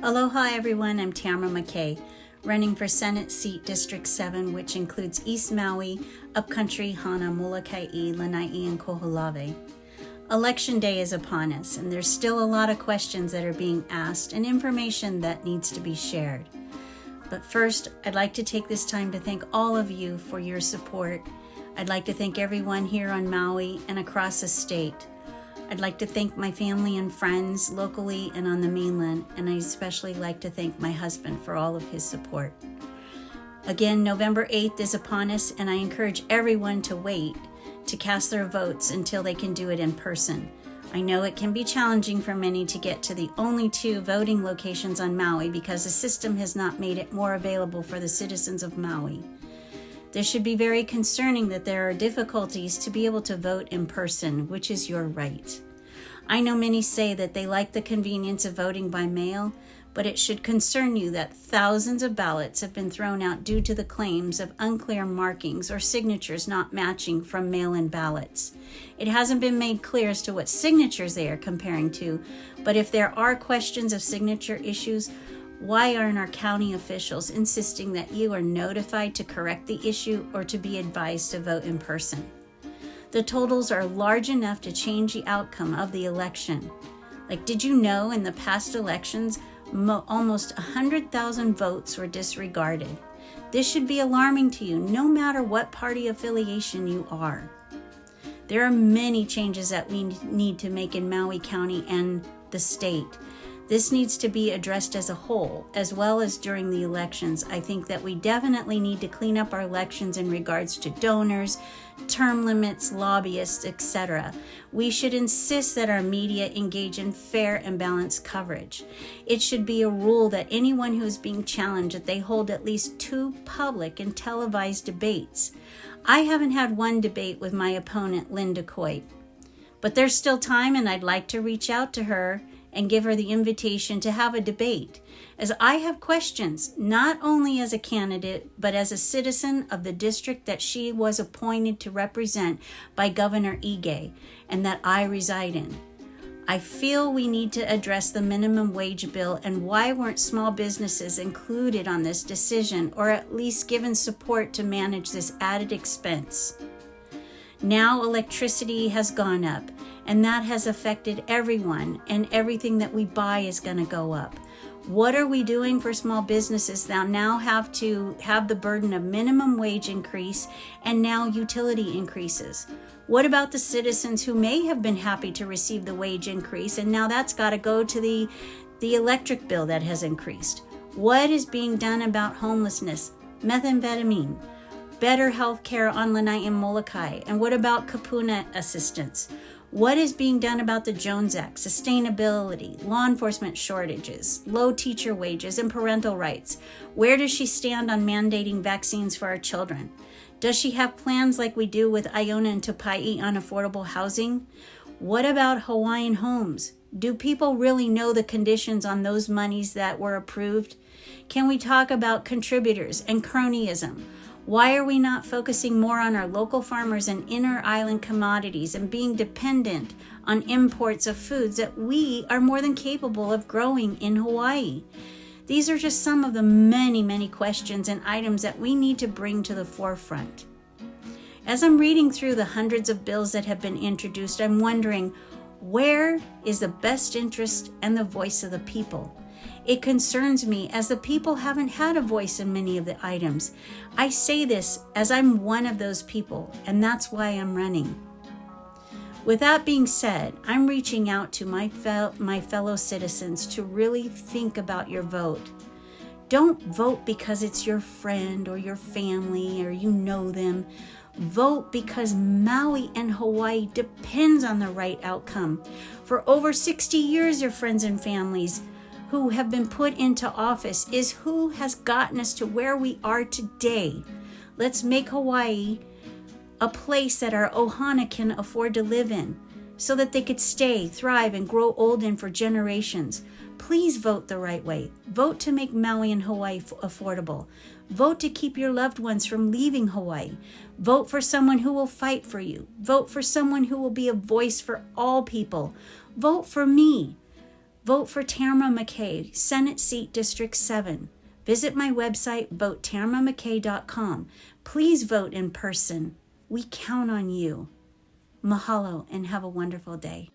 Aloha everyone, I'm Tamara McKay, running for Senate Seat District 7, which includes East Maui, Upcountry, Hana, Molokai, Lanai, and Koholave. Election day is upon us, and there's still a lot of questions that are being asked and information that needs to be shared. But first, I'd like to take this time to thank all of you for your support. I'd like to thank everyone here on Maui and across the state. I'd like to thank my family and friends locally and on the mainland, and I especially like to thank my husband for all of his support. Again, November 8th is upon us, and I encourage everyone to wait to cast their votes until they can do it in person. I know it can be challenging for many to get to the only 2 voting locations on Maui because the system has not made it more available for the citizens of Maui. This should be very concerning that there are difficulties to be able to vote in person, which is your right. I know many say that they like the convenience of voting by mail, but it should concern you that thousands of ballots have been thrown out due to the claims of unclear markings or signatures not matching from mail-in ballots. It hasn't been made clear as to what signatures they are comparing to, but if there are questions of signature issues, why aren't our county officials insisting that you are notified to correct the issue or to be advised to vote in person? The totals are large enough to change the outcome of the election. Did you know in the past elections, almost 100,000 votes were disregarded? This should be alarming to you, no matter what party affiliation you are. There are many changes that we need to make in Maui County and the state. This needs to be addressed as a whole, as well as during the elections. I think that we definitely need to clean up our elections in regards to donors, term limits, lobbyists, etc. We should insist that our media engage in fair and balanced coverage. It should be a rule that anyone who is being challenged, that they hold at least 2 public and televised debates. I haven't had one debate with my opponent, Linda Coit, but there's still time, and I'd like to reach out to her and give her the invitation to have a debate, as I have questions, not only as a candidate, but as a citizen of the district that she was appointed to represent by Governor Ige, and that I reside in. I feel we need to address the minimum wage bill and why weren't small businesses included on this decision, or at least given support to manage this added expense. Now electricity has gone up, and that has affected everyone, and everything that we buy is going to go up. What are we doing for small businesses that now have to have the burden of minimum wage increase and now utility increases? What about the citizens who may have been happy to receive the wage increase, and now that's got to go to the electric bill that has increased? What is being done about homelessness, methamphetamine, better health care on Lanai and Molokai? And what about kapuna assistance? What is being done about the Jones Act, sustainability, law enforcement shortages, low teacher wages, and parental rights? Where does she stand on mandating vaccines for our children? Does she have plans like we do with Iona and Tupai on affordable housing? What about Hawaiian homes? Do people really know the conditions on those monies that were approved? Can we talk about contributors and cronyism? Why are we not focusing more on our local farmers and inner island commodities and being dependent on imports of foods that we are more than capable of growing in Hawaii? These are just some of the many, many questions and items that we need to bring to the forefront. As I'm reading through the hundreds of bills that have been introduced, I'm wondering, where is the best interest and the voice of the people? It concerns me as the people haven't had a voice in many of the items. I say this as I'm one of those people, and that's why I'm running. With that being said, I'm reaching out to my fellow citizens to really think about your vote. Don't vote because it's your friend or your family or you know them. Vote because Maui and Hawaii depends on the right outcome. For over 60 years, your friends and families who have been put into office is who has gotten us to where we are today. Let's make Hawaii a place that our ohana can afford to live in, so that they could stay, thrive, and grow old in for generations. Please vote the right way. Vote to make Maui and Hawaii affordable. Vote to keep your loved ones from leaving Hawaii. Vote for someone who will fight for you. Vote for someone who will be a voice for all people. Vote for me. Vote for Tamara McKay, Senate Seat District 7. Visit my website, votetamaramckay.com. Please vote in person. We count on you. Mahalo and have a wonderful day.